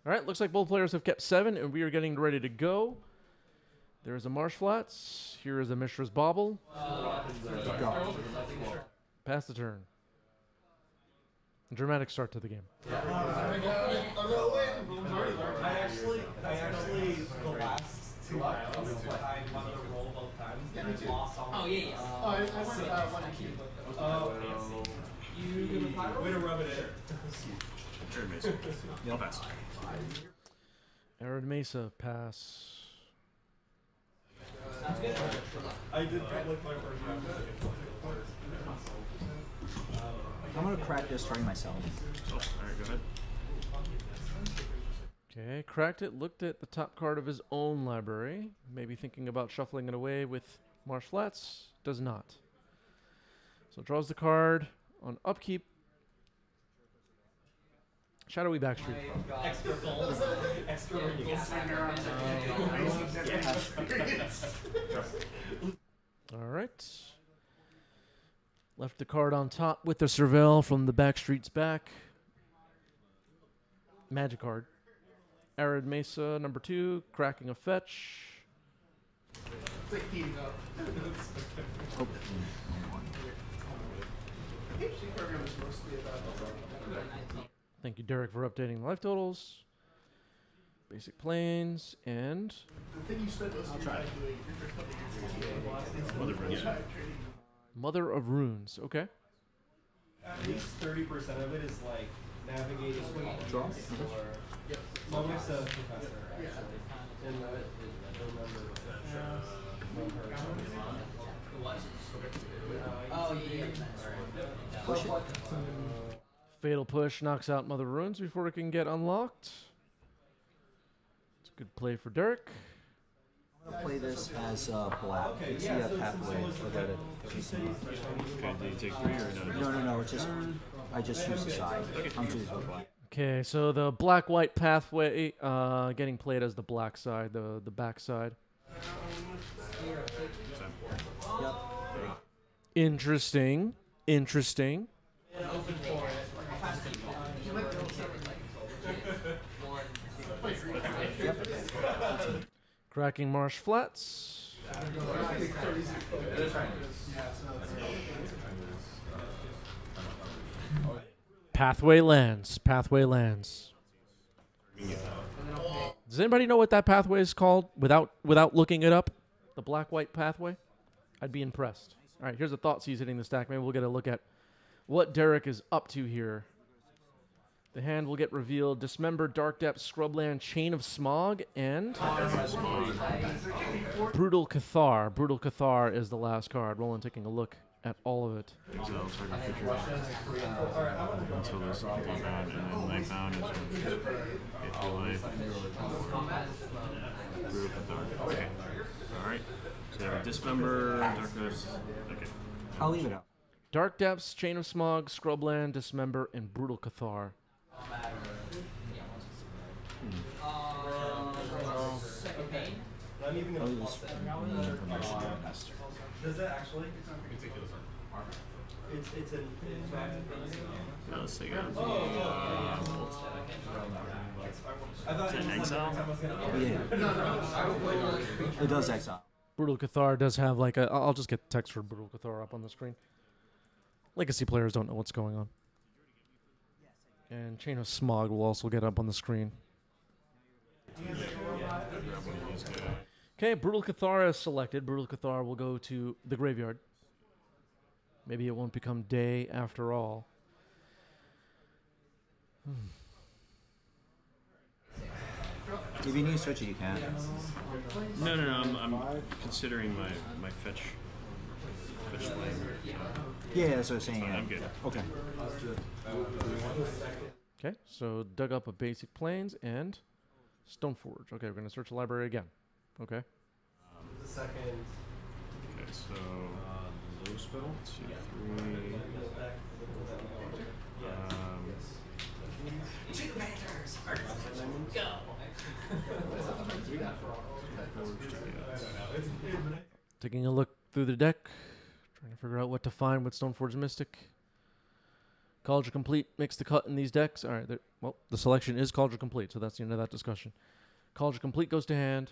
All right, looks like both players have kept 7, and we are getting ready to go. There's a Marsh Flats. Here is a Mishra's Bauble. Pass the turn. Dramatic start to the game. I actually, the last 2 rounds, I wanted to roll both times, and I lost all. Oh, yeah. I went 1-2. Way to rub it in. Arid Mesa. Yeah, I'll pass. Arid Mesa, pass. I did like my first round. I'm gonna crack this, trying myself. Oh, alright, go ahead. Okay, cracked it, looked at the top card of his own library. Maybe thinking about shuffling it away with Marsh Flats. Does not. So draws the card on upkeep. Shadowy Backstreet. Extra full. Extra All right. Left the card on top with the Surveil from the Backstreet's back. Magic card. Arid Mesa, number 2, cracking a fetch. Thank you, Derek, for updating the life totals. Basic planes, and Mother of Runes. Okay. At least 30% of it is like navigating Draw? or my wife's a professor actually. And I remember Push it. Fatal Push knocks out Mother of Runes before it can get unlocked. It's a good play for Derek. I'm gonna play this as black. You see a pathway without it. Okay, do you take 3 or no? No. It's just I just choose the side. I'm choosing black. Okay, so the black-white pathway getting played as the black side, the back side. Yep. Interesting. Interesting. Cracking Marsh Flats. Pathway lands. Pathway lands. Does anybody know what that pathway is called without looking it up? The black-white pathway? I'd be impressed. All right, here's a Thoughtseize hitting the stack. Maybe we'll get a look at what Derek is up to here. The hand will get revealed. Dismember, Dark Depths, Scrubland, Chain of Smog, and Brutal Cathar. Brutal Cathar is the last card. Roland taking a look at all of it. Until this is bound, and then life bound is when you get 2 life. Brutal Cathar. Okay. Alright. So you have a Dismember, Dark Depths. Okay. I'll leave it out. Dark Depths, Chain of Smog, Scrubland, Dismember, and Brutal Cathar. I'm even gonna does it actually? It's an No, let's take it. I Is it an exile? Yeah. It does exile. Brutal Cathar does have like a... I'll just get text for Brutal Cathar up on the screen. Legacy players don't know what's going on. And Chain of Smog will also get up on the screen. Okay, Brutal Cathar is selected. Brutal Cathar will go to the graveyard. Maybe it won't become day after all. If you need to switch it, you can. No. I'm considering my fetch play. Yeah, that's what I'm saying. I'm good. Okay. Okay, so dug up a basic plains and Stoneforge. Okay, we're going to search the library again. Okay. the second. Okay, so low spell 2, 3. Two Panthers! Go! Taking a look through the deck, trying to figure out what to find with Stoneforge Mystic. Culture Complete makes the cut in these decks. All right, well, the selection is Culture Complete, so that's the end of that discussion. Culture Complete goes to hand.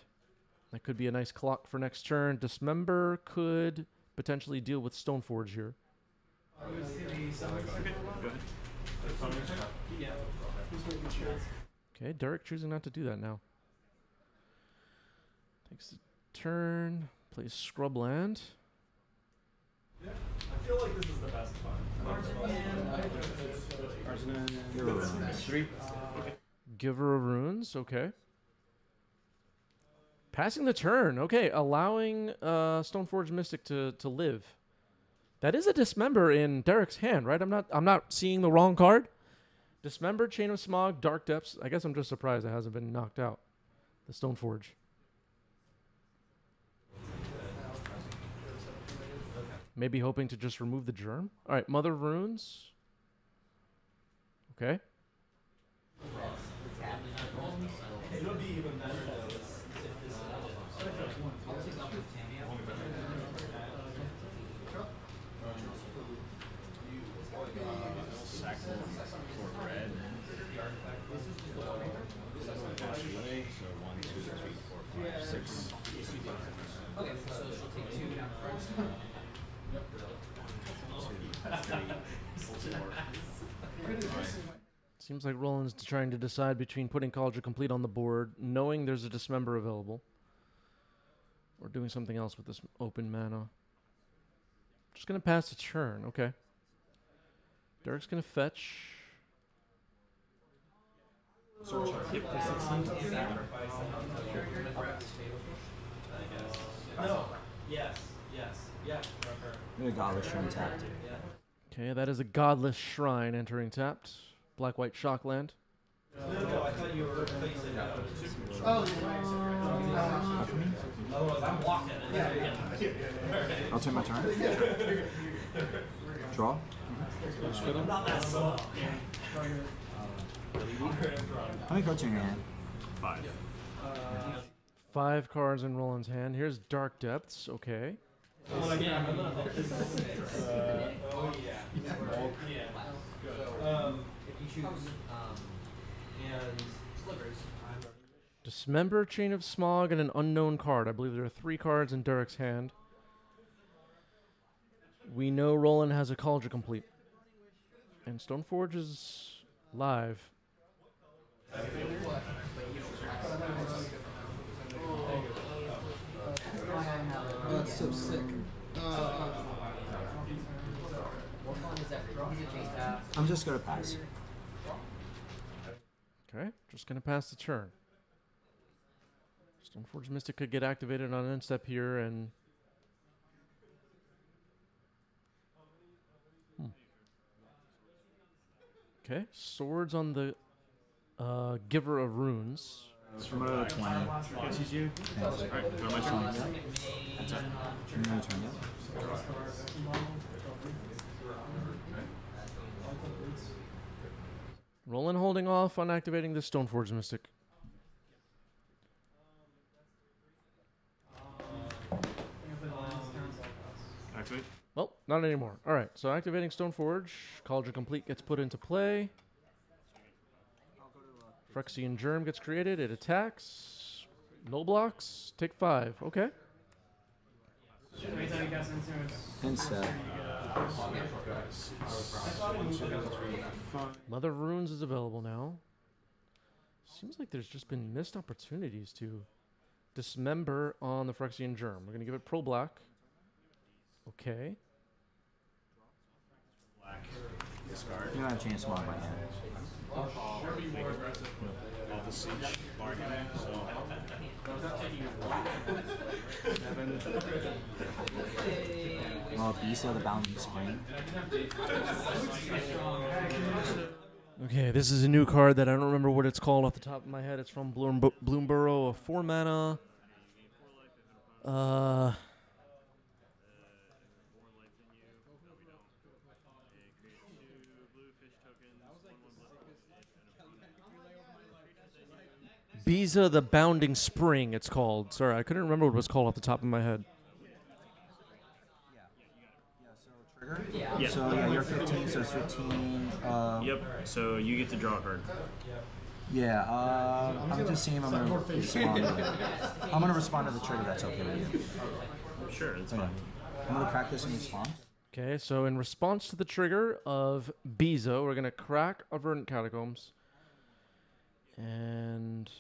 That could be a nice clock for next turn. Dismember could potentially deal with Stoneforge here. Okay, Derek choosing not to do that now. Takes the turn, plays Scrubland. Yeah, I feel like this is the best one. Giver of Runes, okay. Passing the turn, okay, allowing Stoneforge Mystic to live. That is a Dismember in Derek's hand, right? I'm not seeing the wrong card. Dismember, Chain of Smog, Dark Depths. I guess I'm just surprised it hasn't been knocked out. The Stoneforge. Maybe hoping to just remove the germ. All right, Mother of Runes. Okay. It would be even better though. Okay, so she'll take 2 down front. Seems like Roland's trying to decide between putting Culture Complete on the board, knowing there's a Dismember available, or doing something else with this open mana. Just going to pass the turn. Okay. Derek's going to fetch. No. Yes. Yeah. I'm gonna Godless Shrine tapped. Okay, that is a Godless Shrine entering tapped. Black-white Shockland. No, I thought you said no. I'm walking. I'll take my turn. Draw. I'm not that slow. How many cards are in your hand? 5. 5 cards in Roland's hand. Here's Dark Depths. Okay. Oh yeah. If you choose and slivers, Dismember, Chain of Smog, and an unknown card. I believe there are 3 cards in Derek's hand. We know Roland has a Culture Complete. And Stoneforge is live. That's so sick. I'm just gonna pass. Okay, just going to pass the turn. Stoneforge Mystic could get activated on end step here and... Okay, Swords on the Giver of Runes. It's from another 20. Catches you. Alright, go to my turn. That's it. I'm gonna turn it. Roland holding off on activating the Stoneforge Mystic. Activate. Well, not anymore. All right, so activating Stoneforge. Culture Complete gets put into play. Phyrexian Germ gets created. It attacks. No blocks. Take 5. Okay. Instead. Mother of Runes is available now. Seems like there's just been missed opportunities to dismember on the Phyrexian Germ. We're going to give it Pro Black. Okay. Discard. You don't have a chance to mark my hand. All the siege bargain. So. Well, Beast of the Bounding Spring. Okay, this is a new card that I don't remember what it's called off the top of my head. It's from Bloomborough, a 4 mana. Biza the Bounding Spring, it's called. Sorry, I couldn't remember what it was called off the top of my head. Yeah, so trigger. Yeah. So yeah, you're 15, so it's 15. Yep. So you get to draw a card. Yeah, I'm just seeing if I'm gonna respond. I'm gonna respond to the trigger. That's okay with you. Sure, that's Oh, yeah. fine. I'm gonna practice and respond. Okay, so in response to the trigger of Biza, we're going to crack a Verdant Catacombs. And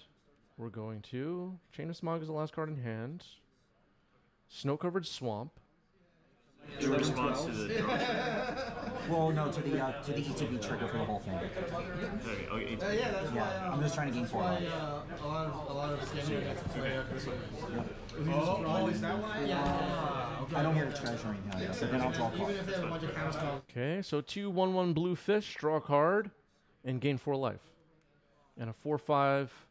we're going to... Chain of Smog is the last card in hand. Snow-covered Swamp. In response to the draw. Well, no, to the E2B trigger for the whole thing. Okay, okay. Yeah, I'm just trying to gain 4 life. A lot of scamming decks play after this. Oh, is that why? Yeah. I don't get a treasure right now, but then I'll draw a Even card. if they have a bunch of counter spells. Okay, so 2 1/1 blue fish, draw a card, and gain 4 life. And a 4/5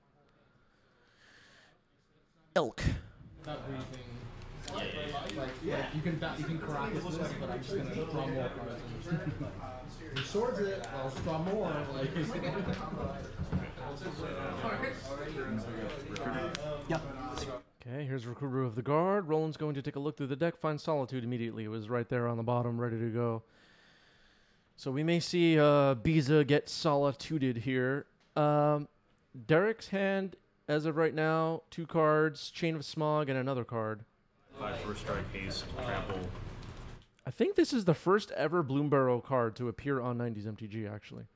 elk. Not breathing. Like, you can crack this, but I'm just gonna draw more cards. Your sword's it. I'll draw more. Like. Yep. Okay, here's Recruiter of the Guard. Roland's going to take a look through the deck, find Solitude immediately. It was right there on the bottom, ready to go. So we may see Biza get Solituded here. Derek's hand, as of right now, 2 cards, Chain of Smog, and another card. 5 first strike, haste, trample. I think this is the first ever Bloombarrow card to appear on 90s MTG, actually.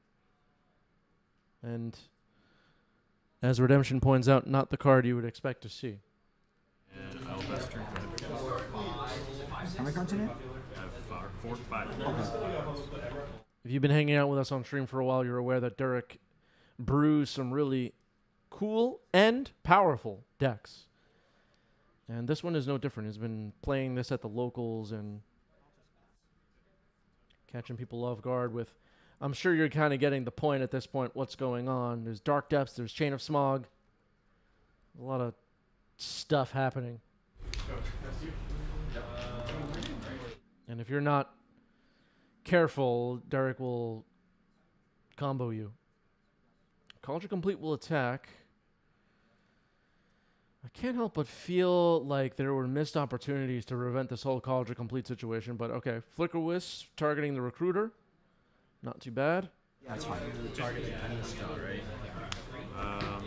And as Redemption points out, not the card you would expect to see. And Alvester. How many cards in it? I have 4, 5. Okay. If you've been hanging out with us on stream for a while, you're aware that Derek brews some really cool and powerful decks. And this one is no different. He's been playing this at the locals and catching people off guard with... I'm sure you're kind of getting the point at this point, what's going on. There's Dark Depths, there's Chain of Smog. A lot of stuff happening. And if you're not careful, Derek will combo you. Culture Complete will attack. I can't help but feel like there were missed opportunities to prevent this whole Culture Complete situation, but okay. Flicker Wisp targeting the Recruiter. Not too bad. Yeah, it's fine. Targeting any spell, right? I'll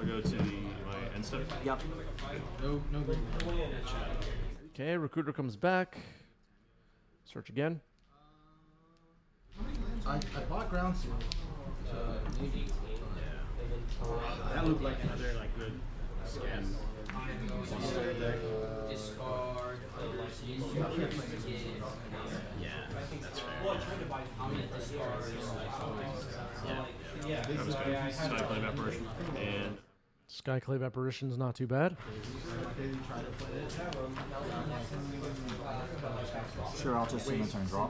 go to my end step. Yep. No green. Okay, Recruiter comes back. Search again. I bought ground seal. Maybe. That looked like another good scan. Discard. Yeah, that's fair. I'm gonna discard. Yeah, that was good. Skyclave Apparition. And Skyclave Apparition's not too bad. Sure, I'll just see my turn draw.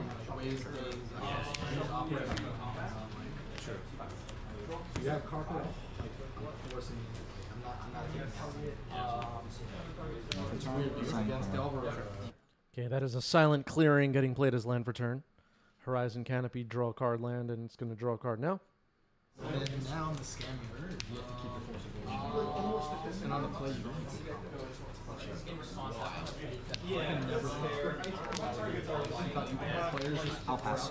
You have carpet. I'm forcing. I'm not taking against Delver. Okay, that is a silent clearing getting played as land for turn. Horizon Canopy, draw a card land, and it's going to draw a card now. And then now on the scam mirror, you have to keep your force. And on the play, you I'll pass.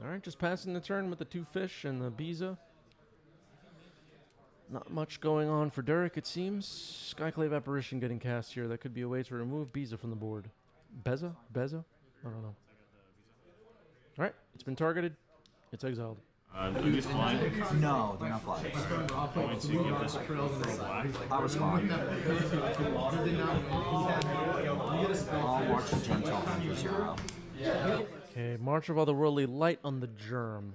All right, just passing the turn with the 2 fish and the Biza. Not much going on for Derek, it seems. Skyclave Apparition getting cast here. That could be a way to remove Biza from the board. Beza? Beza? I don't know. All right, it's been targeted. It's exiled. do these flying? No, they're not flying. I'm going to give this pro black. I'll respond. I'll march the Gentle under 0. Okay, March of Otherworldly Light on the Germ.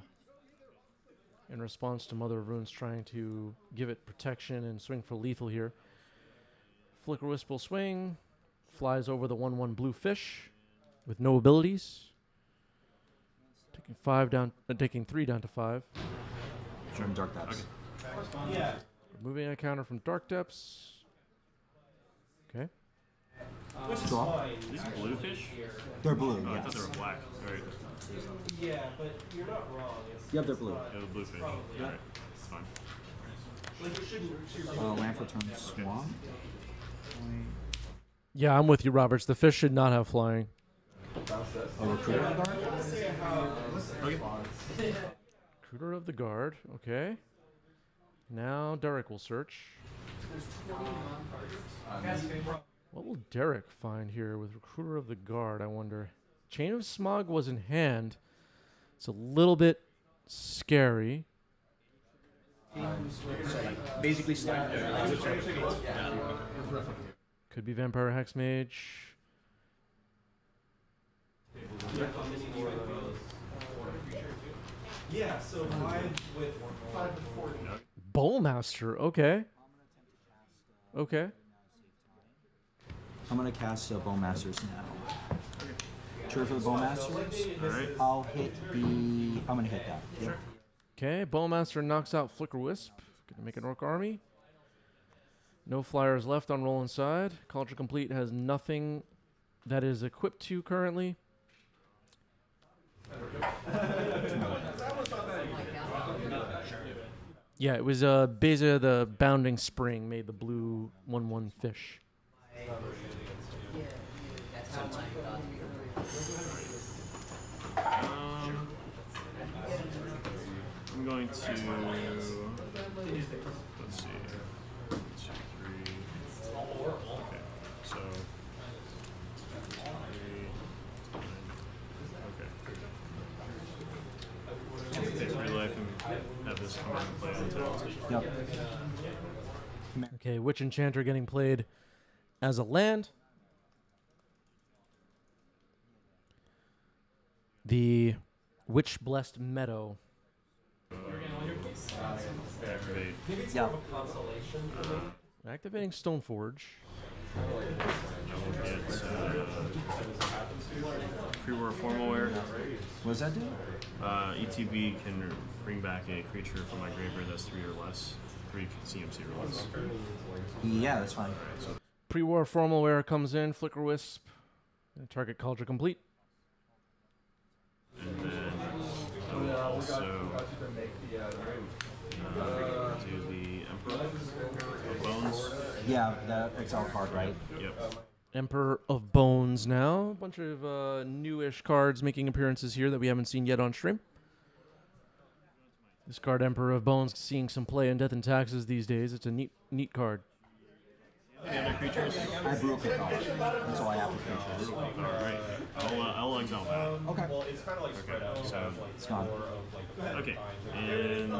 In response to Mother of Runes trying to give it protection and swing for lethal here. Flicker Wisp will swing. Flies over the 1/1 blue fish with no abilities. Taking 5 down, taking 3 down to 5. Turn Dark Depths. Yeah. Removing a counter from Dark Depths. Okay. Draw. These blue fish? They're blue, Oh, I thought they yes. were black. All right. Yeah, but you're not wrong. It's Yep, they're blue. Yeah, the blue fish. All right. It's fine. like it shouldn't. Land for turn Swan. Yeah, I'm with you, Roberts. The fish should not have flying. A recruiter of the guard? Okay. Recruiter of the Guard. Okay. Now Derek will search. What will Derek find here with Recruiter of the Guard, I wonder? Chain of Smog was in hand. It's a little bit scary. Basically, Could be Vampire Hexmage. Yeah, so 5 with 4. Bowlmaster, okay. Okay. I'm gonna cast Bowmasters now. True for the Bowmasters. All right. I'll hit the. I'm gonna hit that. Yep. Okay, Bowmaster knocks out Flicker Wisp. Gonna make an Orc army. No flyers left on roll inside. Culture Complete has nothing that is equipped to currently. Yeah, it was Beza the Bounding Spring made the blue 1/1 fish. That's how my thoughts I'm going to. Let's see. 1, 2, 3. Okay. So. 3, 9. Okay. Take 3 life and have this come out and play on top. Yep. Okay, Witch Enchanter getting played as a land. The Witch Blessed Meadow. Activate. Yeah. Activating Stoneforge. I will get pre-war formalware. What does that do? ETB can bring back a creature from my graveyard that's 3 or less. 3 CMC or less. Yeah, that's fine. Pre-war Formalware comes in. Flicker Wisp. Target Culture Complete. And then I will also do the Emperor of Bones. Yeah, the exile card, right? Yep. Emperor of Bones now. A bunch of newish cards making appearances here that we haven't seen yet on stream. This card, Emperor of Bones, seeing some play in Death and Taxes these days. It's a neat card. Any other creatures? I broke it off. That's all I have for creatures. Alright. I'll exile that. Okay. Well, it's kind of like spread out. So, It's gone. okay. And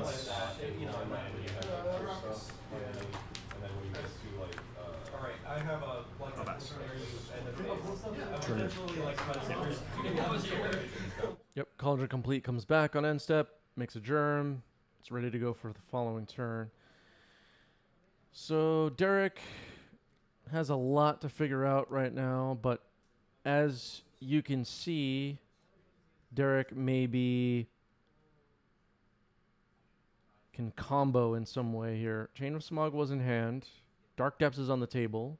Alright, I have a like I'll pass. Yep, Culture Complete comes back on end step, makes a germ. It's ready to go for the following turn. So Derek has a lot to figure out right now, but as you can see, Derek maybe can combo in some way here. Chain of Smog was in hand. Dark Depths is on the table.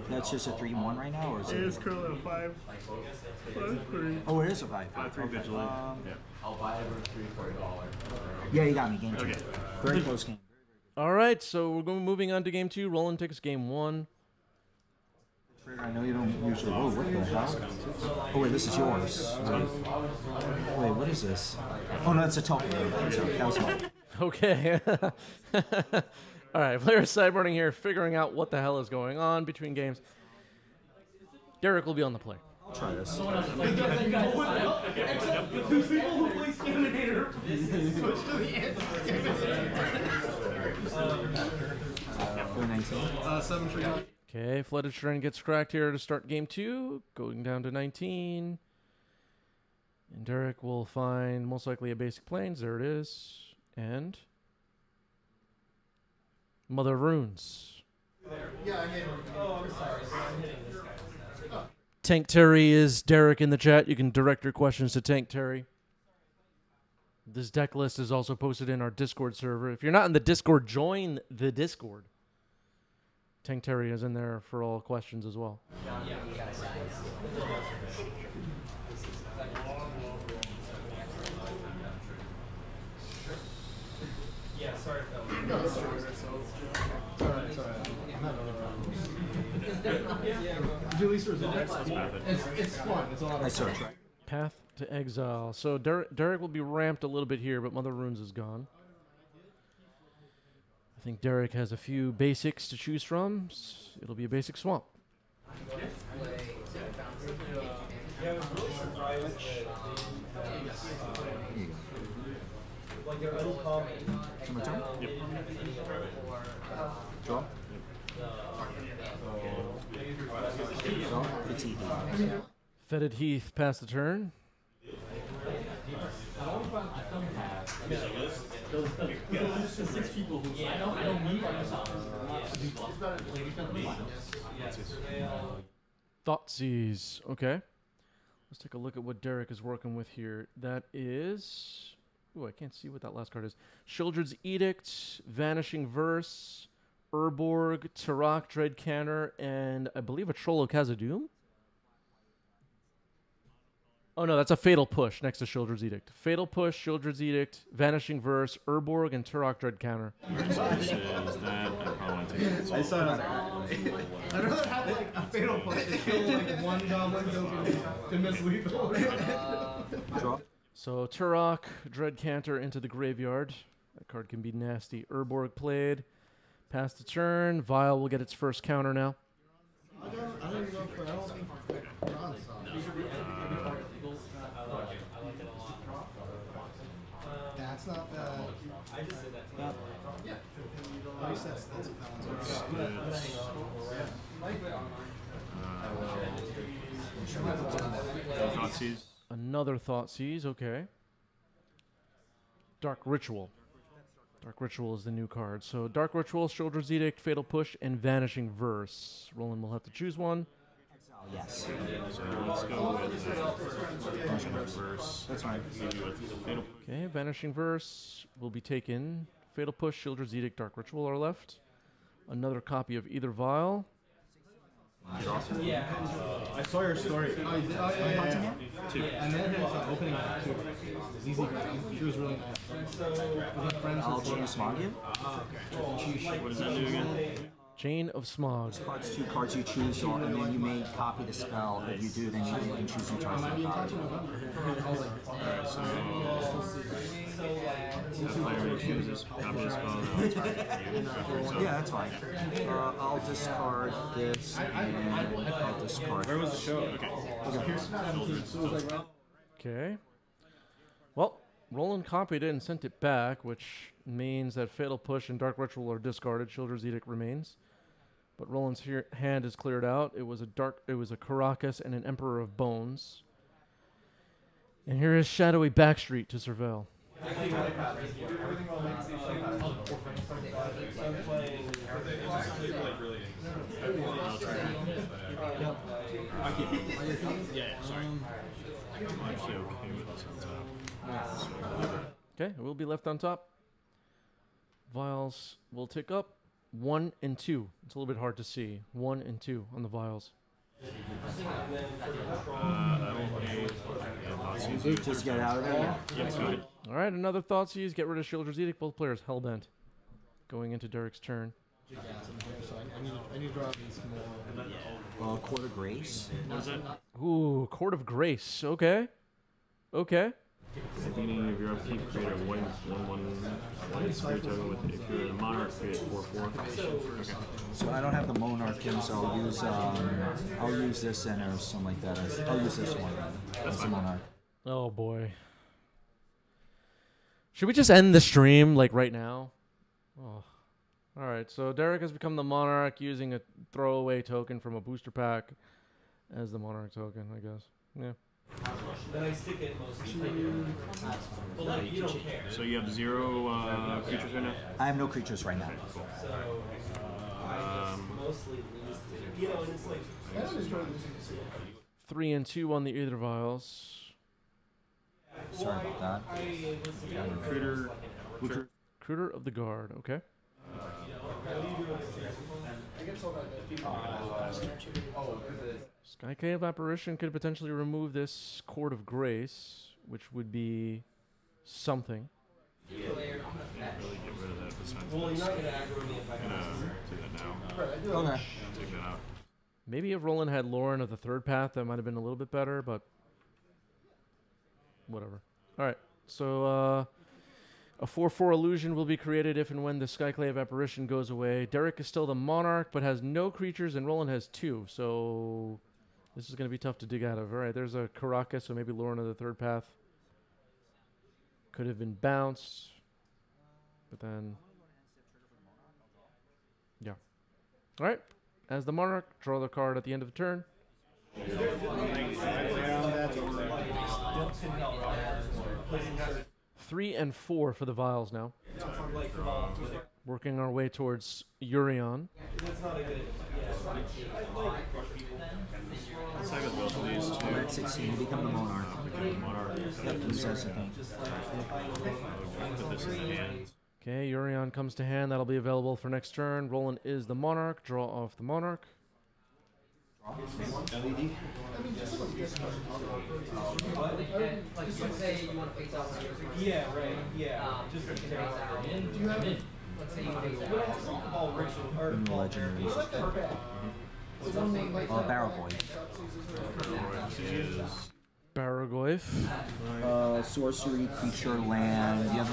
That's just a 3/1 right now, or is it? currently a 5. 5/3. Oh, it is a 5. 5/3 vigilant. Yeah. I'll buy it for $3 for $1. Yeah, you got me. Game 2. Okay. Very close game. All right, so we're moving on to game 2. Roland takes game 1. I know you don't usually. Oh, what the hell? Oh, wait, this is yours. Wait, what is this? Oh, no, it's a token. I'm sorry, that was mine. Okay. All right, player sideboarding here, figuring out what the hell is going on between games. Derek will be on the play. I'll try this. Go 19. 7 trigger. Okay, Flooded Shrine gets cracked here to start game 2, going down to 19. And Derek will find most likely a basic plains. There it is. And Mother of Runes. Yeah, I gave him. Oh, I'm sorry. I'm hitting this guy. Tank Terry is Derek in the chat. You can direct your questions to Tank Terry. This deck list is also posted in our Discord server. If you're not in the Discord, join the Discord. Tank Terry is in there for all questions as well. Yeah, sorry. No, it's alright. I'm having a problem. Did you at least resolve it? path it. It's fun. It's a lot of I search, right? Path to Exile. So Derek will be ramped a little bit here, but Mother Runes is gone. I think Derek has a few basics to choose from. It'll be a basic swamp. Yeah, I was really surprised that Here you go. like they're uncommon. So my turn? Yep. Draw? Draw? It's easy. Fetid Heath pass the turn. Thoughtseize. Okay. Let's take a look at what Derek is working with here. That is... Ooh, I can't see what that last card is. Shildred's Edict, Vanishing Verse, Urborg, Turok, Dreadcanter, and I believe a Troll of Khazad-dûm? Oh no, that's a Fatal Push next to Shildred's Edict. Fatal Push, Shildred's Edict, Vanishing Verse, Urborg, and Turok Dreadcanter. So this is that. I probably want to take it. I saw it. I'd rather have like a fatal play to kill like one goblin token to miss lethal. Draw? So Turok, Dreadcanter into the graveyard. That card can be nasty. Urborg played. Pass the turn. Vial will get its first counter now. I don't even know if I don't think Ron saw it. That's not bad. I just said that. Yeah. At least that's a balance. Thoughtseize. Another Thoughtseize, okay. Dark Ritual. Dark Ritual is the new card. So Dark Ritual, Shildred's Edict, Fatal Push, and Vanishing Verse. Roland will have to choose one. Yes. So let's go with Vanishing Verse. That's fine. Maybe with Fatal. Okay, Vanishing Verse will be taken. Fatal Push, Shildred's Edict, Dark Ritual are left. Another copy of either Vial. Yeah. I saw your story. Oh, you did? Oh, yeah. Two. And then his opening night too. It's easy. She was really nice. Was that friends I'll with choose Smogian. What does that do again? Chain of Smog. Cards, two cards you choose, and then you may copy the spell. If you do, then you can choose new target. Alright, so if the player refuses, copy the spell, then I'll target you. After it's up. Yeah, that's fine. I'll discard this, and I'll discard. Where was the show? Okay. Okay. Well, Roland copied it and sent it back, which means that Fatal Push and Dark Ritual are discarded. Shildred's Edict remains. But Roland's hand is cleared out. It was a Caracas and an Emperor of Bones. And here is Shadowy Backstreet to surveil. Sorry. I'm actually okay with this on top. Okay, it will be left on top. Vials will tick up 1 and 2. It's a little bit hard to see. 1 and 2 on the vials. Just get out of there. Yes, go ahead. All right, another Thoughtseize. Get rid of Shildred's Edict. Both players hellbent. Going into Derek's turn. I need to draw these more. Court of Grace. What is that? Ooh, Court of Grace. Okay. Okay. At the beginning of your upkeep, create a 1/1 spirit token with, if you're a monarch, create 4/4. Okay. So I don't have the Monarchin, so I'll use this and or something like that. I'll use this one as the Monarch. Oh, boy. Should we just end the stream, like, right now? Oh. All right, so Derek has become the Monarch using a throwaway token from a booster pack as the Monarch token, I guess. Yeah. Then I stick it mostly. But like, you don't care. So you have 0 creatures right now? I have no creatures right now. Cool. So I just mostly lose to, you know, and it's like 3 and 2 on the Aether Vials. Sorry about that. Recruiter of the Guard, okay. Sky Cave Apparition could potentially remove this Court of Grace, which would be something. Really get rid of that besides well, you're this. not gonna aggro me if I I'm gonna do that now. Okay. Take that out. Maybe if Roland had Lauren of the third path, that might have been a little bit better, but whatever. All right, so a 4/4 illusion will be created if and when the Skyclave apparition goes away. Derek is still the monarch, but has no creatures, and Roland has 2, so this is going to be tough to dig out of. All right, there's a Caracas, so maybe Lauren of the third path could have been bounced, but then, yeah. All right, as the monarch, draw the card at the end of the turn. 3 and 4 for the vials now. Working our way towards Urion. Let's take both of these two. At 16, become the monarch. Yep, this is the thing. Put this in the hand. Okay, Urion comes to hand. That'll be available for next turn. Roland is the monarch. Draw off the monarch. LED. Like, say you want to face out one of your cards. Yeah, right. Yeah. Just you can face out. do you have it? Let's say you face out. In the legendaries. Barrel Boy. Baragoyf. Sorcery, creature, land. You have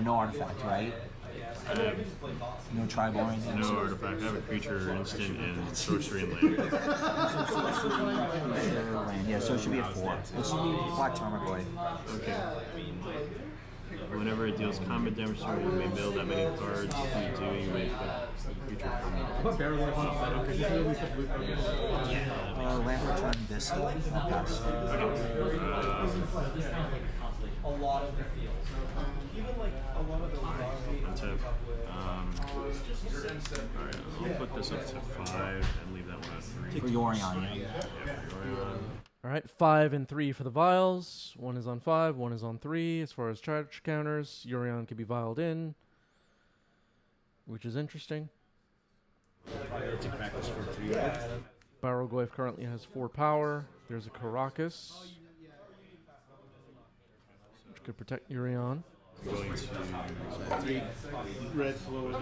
no artifact, right? No tribal or anything? No artifact. I have a creature, instant, and sorcery and land. Yeah, so it should be a 4. It's Black Tarmogoyf. Okay. Whenever it deals combat damage to you may build that many cards. If you do, you may put creature from Land return this. Pass. A lot of the fields. Even like a lot of the Alright, I'll put this up to 5 and leave that one at 3. For Yorion, yeah. Yeah, for Yorion. All right, 5 and 3 for the vials. 1 is on 5, 1 is on 3. As far as charge counters, Urion can be vialed in, which is interesting. Baragoyf currently has 4 power. There's a Caracas, which could protect Urion. I'm going to 3 red fluid.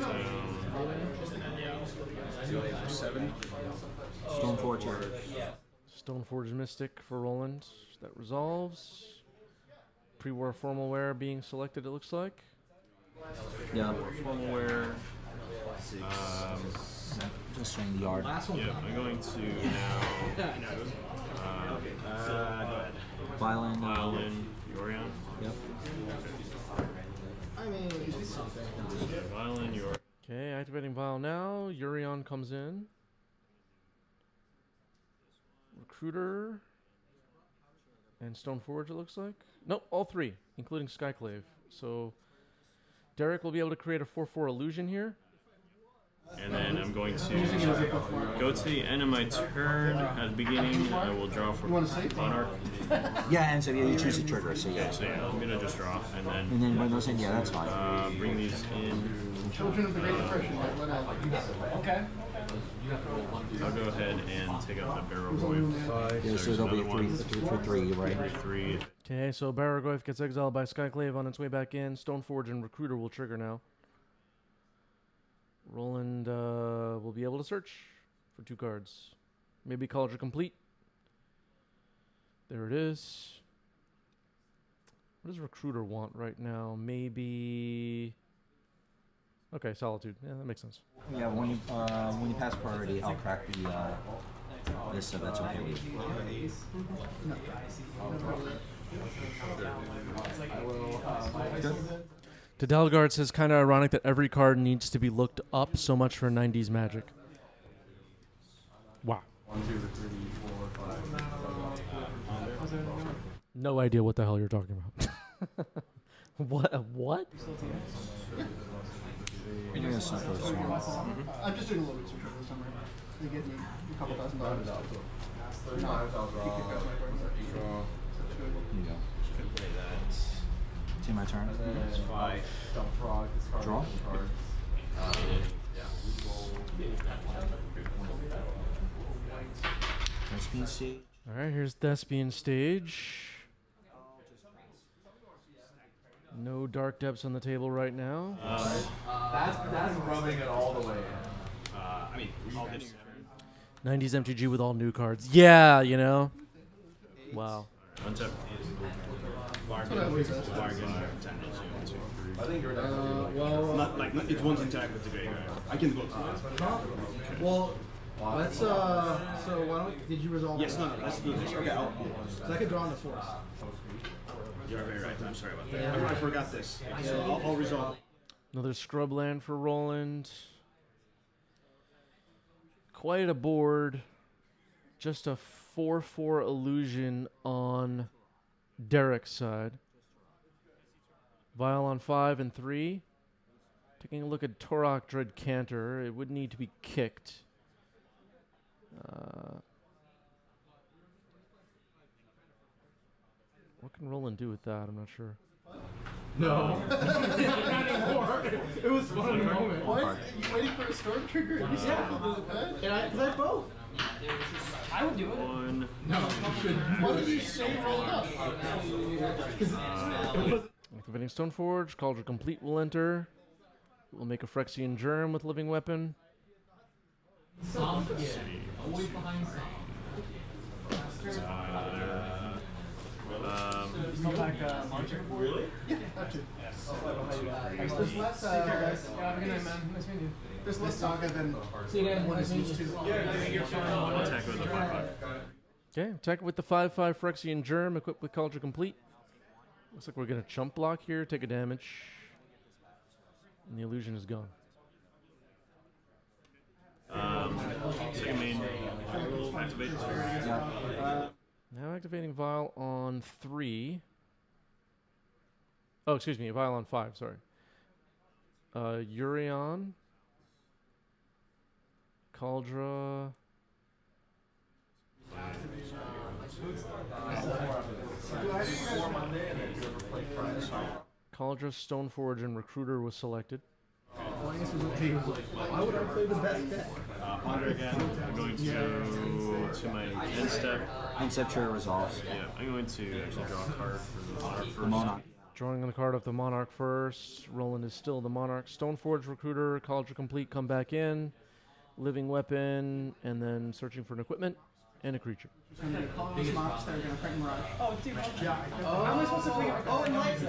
Stoneforge. Stoneforge Mystic for Roland. That resolves. Pre-war formal wear being selected, it looks like. Yeah. formal wear. Just showing the yard. Yeah, I'm going to now. Violin, Yorion. Yep. I mean, something. Violin, Yorion. Okay, activating vial now. Urion comes in. Recruiter. And Stoneforge, it looks like. Nope, all 3, including Skyclave. So Derek will be able to create a 4/4 illusion here. And then I'm going to go to the end of my turn. At the beginning, I will draw for Monarch. Yeah, and so yeah, you choose the trigger, so yeah. So yeah, I'm gonna just draw, and And then bring those in, yeah, that's fine. bring these in. Children of the Great Depression. Okay. I'll go ahead and take out the Baragoyf. Yeah, so there'll be a 3 for 3, right? 3. Okay, so Baragoyf gets exiled by Skyclave on its way back in. Stoneforge and Recruiter will trigger now. Roland will be able to search for 2 cards. Maybe Culture Complete. There it is. What does Recruiter want right now? Maybe... Okay, Solitude. Yeah, that makes sense. Yeah, when you pass priority, I'll crack the this, so that's okay. To Dalgard says kind of ironic that every card needs to be looked up. So much for 90s Magic. Wow. 1, 2, 3, 4, 5. No idea what the hell you're talking about. What? I'm just doing a little research over the summer. They get me a couple $1,000. See my turn. That's 5. Draw. Thespian Stage. All right, here's Thespian Stage. No Dark Depths on the table right now. That's rubbing it all the way in. 90s MTG with all new cards. Yeah, you know. Wow. Untap. Not like it won't attack with the great guy. I can go to Well, let's so why don't did you resolve? Yes, no, let's do this. Okay, So I could draw on the force. you're very right. I'm sorry about that. I forgot this. So I'll resolve. Another scrub land for Roland. Quite a board. Just a 4/4 illusion on Derek's side. Vial on 5 and 3. Taking a look at Torok Dread Cantor. It would need to be kicked. What can Roland do with that? I'm not sure. No. Not anymore. It was fun in the moment. What? You waiting for a storm trigger? You and I played both. I would do it. One. No, you shouldn't. What did you say roll up? Activating Stoneforge. Cauldron Complete will enter. We'll make a Phyrexian Germ with Living Weapon. Always behind some. Really? Yeah, actually. There's less, there's less saga than one is used to. Attack with the 5/5. Okay, attack with the 5/5 Phyrexian Germ, equipped with Cauldron Complete. Looks like we're going to chump block here, take a damage. And the illusion is gone. Second main. Activate. Now activating Vial on 3. Oh, excuse me, Vial on 5, sorry. Urion. Cauldra. Cauldra, Stoneforge, and Recruiter was selected. Why would I play the best deck? Ponder again. I'm going to go to my end step. End step trigger resolves. Yeah, I'm going to actually draw a card for the Monarch first. The Monarch. Drawing on the card of the Monarch first. Roland is still the Monarch. Stoneforge, Recruiter, Cauldra Complete, come back in. Living Weapon, and then searching for an equipment and a creature. And then call those mobs that are going to fight Mirage. Oh, dude. Yeah. How am I supposed to figure out? Oh, and lights too.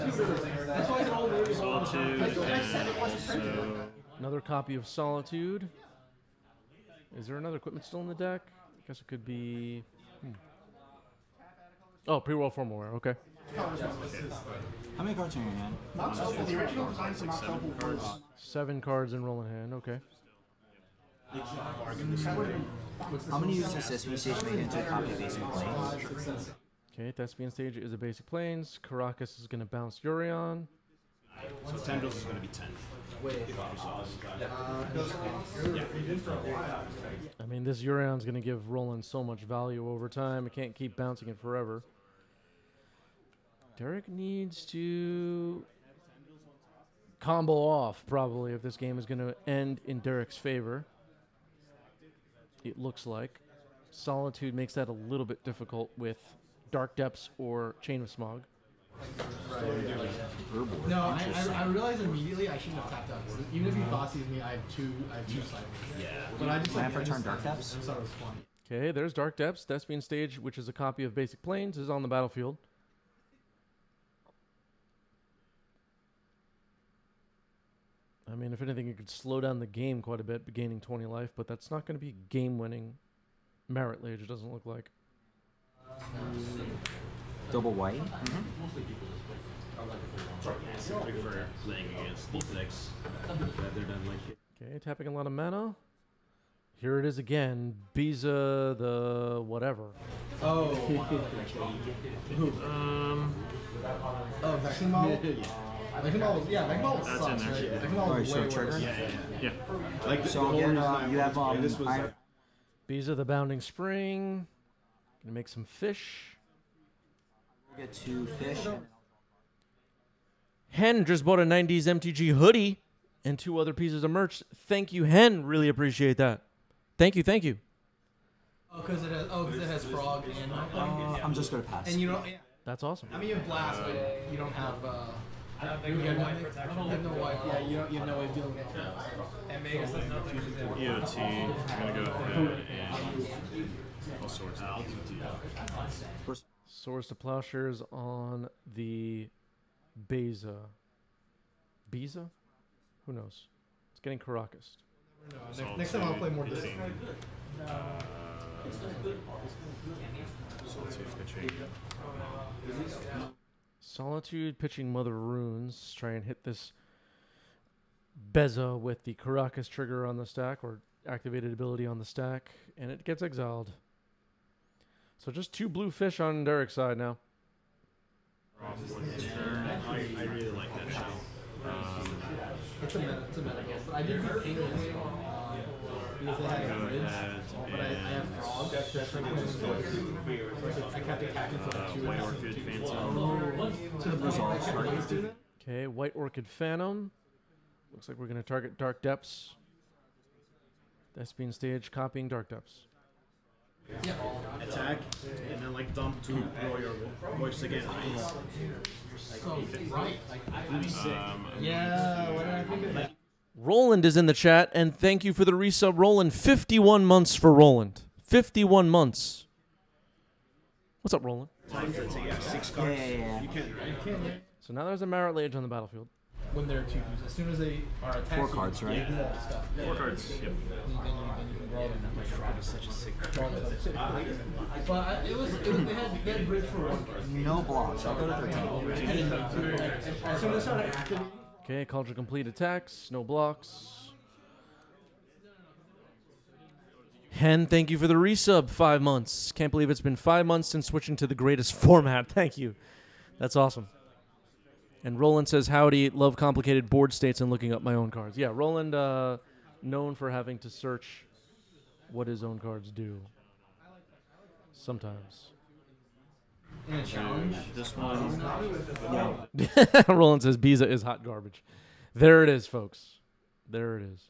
That's why it's an old movie. Solitude, and also... Another copy of Solitude. Is there another equipment still in the deck? I guess it could be... Oh, pre-roll firmware, okay. How many cards are in your hand? Mox Opal, the original design for Mox Opal was... 7 cards in roll in hand, okay. I'm going to use this Thespian Stage to make it into a copy of Basic Planes. Okay, Thespian Stage is a basic plains. Caracas is going to bounce Urion. So 10 bills is going to be 10. I mean, this Urion's going to give Roland so much value over time. I can't keep bouncing it forever. Derek needs to combo off, probably, if this game is going to end in Derek's favor. It looks like. Solitude makes that a little bit difficult with Dark Depths or Chain of Smog. No, I realized immediately I shouldn't have tapped out. Even if he thought sees me, I have two cycles. Yeah. But I just Plan for turn Dark Depths? I thought it was funny. Okay, there's Dark Depths. Thespian Stage, which is a copy of Basic Plains, is on the battlefield. I mean, if anything, it could slow down the game quite a bit, gaining 20 life, but that's not going to be game-winning merit liege, it doesn't look like. Double white? Specific for playing against these decks rather than like... Okay, tapping a lot of mana. Here it is again, Biza the whatever. Oh. Oh, Vaccine Model? Vaccine Model, yeah, Vaccine Model That's sucks, in there. right? Vaccine Model Alright, is so way trigger? worse. Yeah. Like So again, you have this was Biza the Bounding Spring. Gonna make some fish. get 2 fish. Hen just bought a 90s MTG hoodie and 2 other pieces of merch. Thank you, Hen. Really appreciate that. Thank you, thank you. Oh, because it has frog and I'm just going to pass. and you don't. Yeah. That's awesome. I mean, you have blast, but you don't have You have no wife. Yeah, you have no way of dealing with it. And Vegas has nothing to do. EOT. I'm gonna go ahead and all sorts. I'll do Swords to Plowshares on the Beza. Beza? Who knows? It's getting Caracas. Next time I'll play more discipline. Solitude pitching Mother Runes. Try and hit this Beza with the Caracas trigger on the stack, or activated ability on the stack, and it gets exiled. So just 2 blue fish on Derek's side now. I really like that show. It's a meta build, but I did beat King because they had a bridge, but I have Frog. I kept attacking for like 2 White rounds. Orchid Phantom. To the Brazil. Okay, White Orchid Phantom. Looks like we're going to target Dark Depths. Thespian Stage copying Dark Depths. Attack, and then like dump to roll your voice again. Yeah, what did I think of that? Roland is in the chat, and thank you for the resub, Roland. 51 months for Roland. 51 months. What's up, Roland? Yeah, 6 cards. Yeah. You can. So now there's a Marit Lage on the battlefield. When they're two, as soon as they are attacking, 4 cards, right? they do all the stuff. 4 cards. Yep. Then you can roll them. Such a sick Draw them. But they had bridge for 1 card. No blocks. I'll go to 13. I didn't need to. As soon as I started activating, Okay, Cauldron complete attacks. No blocks. Hen, thank you for the resub. 5 months. Can't believe it's been 5 months since switching to the greatest format. Thank you. That's awesome. And Roland says, howdy, love complicated board states and looking up my own cards. Yeah, Roland, known for having to search what his own cards do. Sometimes. in a challenge. This one. Roland says, Biza is hot garbage. There it is, folks. There it is.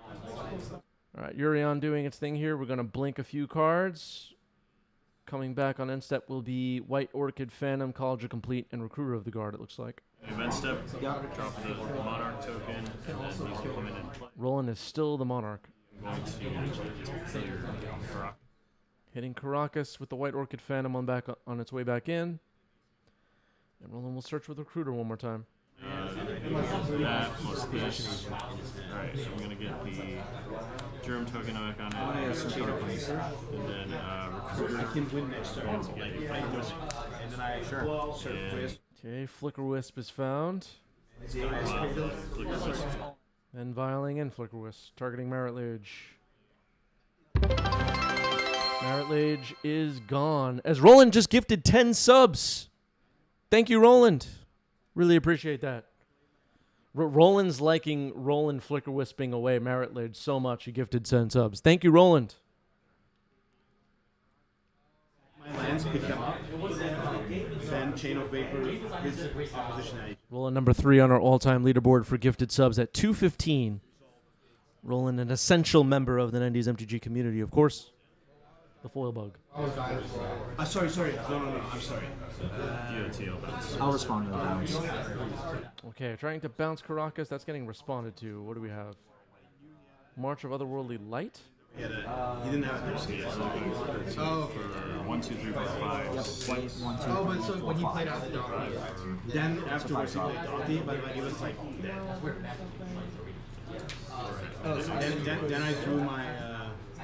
All right, Yurion doing its thing here. We're going to blink a few cards. Coming back on end step will be White Orchid, Phantom, College of Complete, and Recruiter of the Guard, it looks like. Event step, drop the Monarch token, and then he's going to come in and play. Roland is still the Monarch. I'm going to clear Karak. Hitting Caracas with the White Orchid Phantom on its way back in. And Roland will search with Recruiter one more time. That plus this. Alright, so I'm going to get the Germ token back on it. And then Recruiter. I can win next turn. Going to get Like, if I do it, and then I surf Okay, Flicker Wisp is found. Flicker Wisp. Then vialing in Flicker Wisp, targeting Marit Lage. Marit Lage is gone. As Roland just gifted 10 subs. Thank you, Roland. Really appreciate that. Roland's liking Roland Flicker Wisping away Marit Lage so much he gifted 10 subs. Thank you, Roland. my lands, pick them up. Then Chain of Vapor, his opposition. Roland number 3 on our all-time leaderboard for gifted subs at 215. Roland, an essential member of the 90s MTG community, of course. The foil bug. Sorry. No, I'm sorry. I'll respond to the bounce. Okay, trying to bounce Caracas. That's getting responded to. What do we have? March of Otherworldly Light? Yeah, he didn't have it. Oh, for 1, 2, 3, 4, 5. 1, 2, Oh, but 3, so 4, when he 5. played out the dog, Then afterwards he played Dottie, but like, it was like dead. Then I threw my.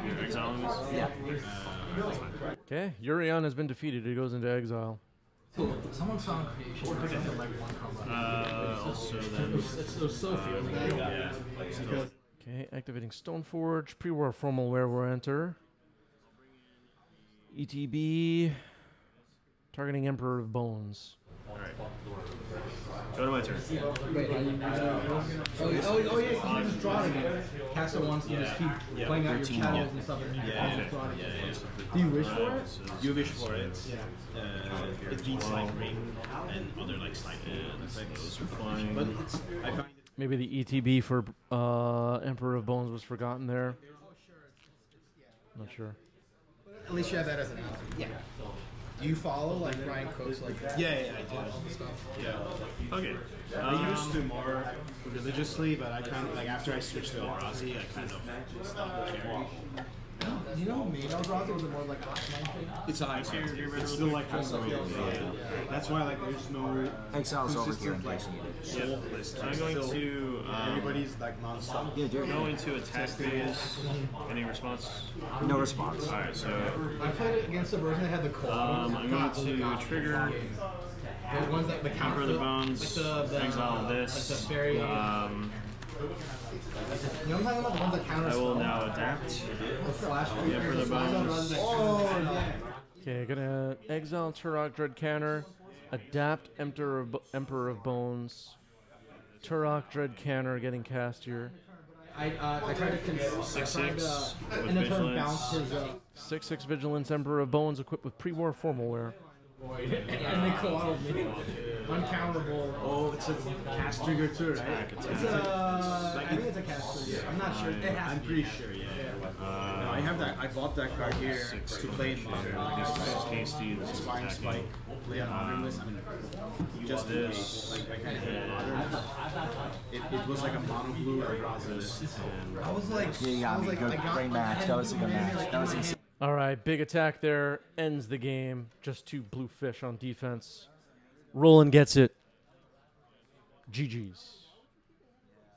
You're exiling this? Yeah. Okay, Yurion has been defeated. He goes into exile. someone found creation. Also then. It's so feels bad. Yeah. Okay, activating Stoneforge. Pre-war formal wear enter. ETB. Targeting Emperor of Bones. Alright. Go to my turn. Wait, oh yeah, you can just draw it again. Cast it once and just keep playing out your channels and stuff. And just draw it again. Do you wish for it? You wish for it. It beats like ring and other like slide effects. But it's, I find it. Maybe the ETB for Emperor of Bones was forgotten there. Not sure. At least you have that as an answer. Yeah. Do you follow like Ryan Cook's like Yeah, I do. stuff? Yeah. Okay. I used to more religiously, but I kind of like after I switched to Eldrazi, I kind of stopped caring. Do you know who made Orzhov? Or was it more like a hotline thing? It's a high It's still like that's why like there's no Exile's over here in consistent case like you need it. soul list. I'm going to everybody's like non-stop. Yeah, dude. go into attack phase. Any response? No response. All right, so I played it against the version that had the co-op. I'm going to trigger The ones that the counter Emperor of the Bones, exile this. Like the fairy. You know what I'm talking about? The ones that counter. I will now adapt. The flash. The Emperor of the Bones. Oh yeah. Okay, gonna exile Turok Dread Canner, adapt Emperor of Bones, Turok Dread Canner getting cast here. I tried to 6/6 with in the turn vigilance. bounce his 6/6 Vigilance Emperor of Bones equipped with pre-war formal wear. void, and they co-op me. Uncounterable. Oh, it's a cast trigger too, right? It's I think it's a cast trigger. I'm not sure. It has I'm to be. pretty sure, yeah. No, I have that. I bought that card here to play in modern. This is tasty. This is Spine attacking. Spike. Play on modern list. I mean, just this. like I kind of modern. It was like a mono blue or Eldrazi list. I was like, Yeah, you got me. Good. Great match. That was a good match. That was insane. All right, big attack there, ends the game. Just 2 blue fish on defense. Roland gets it. GG's.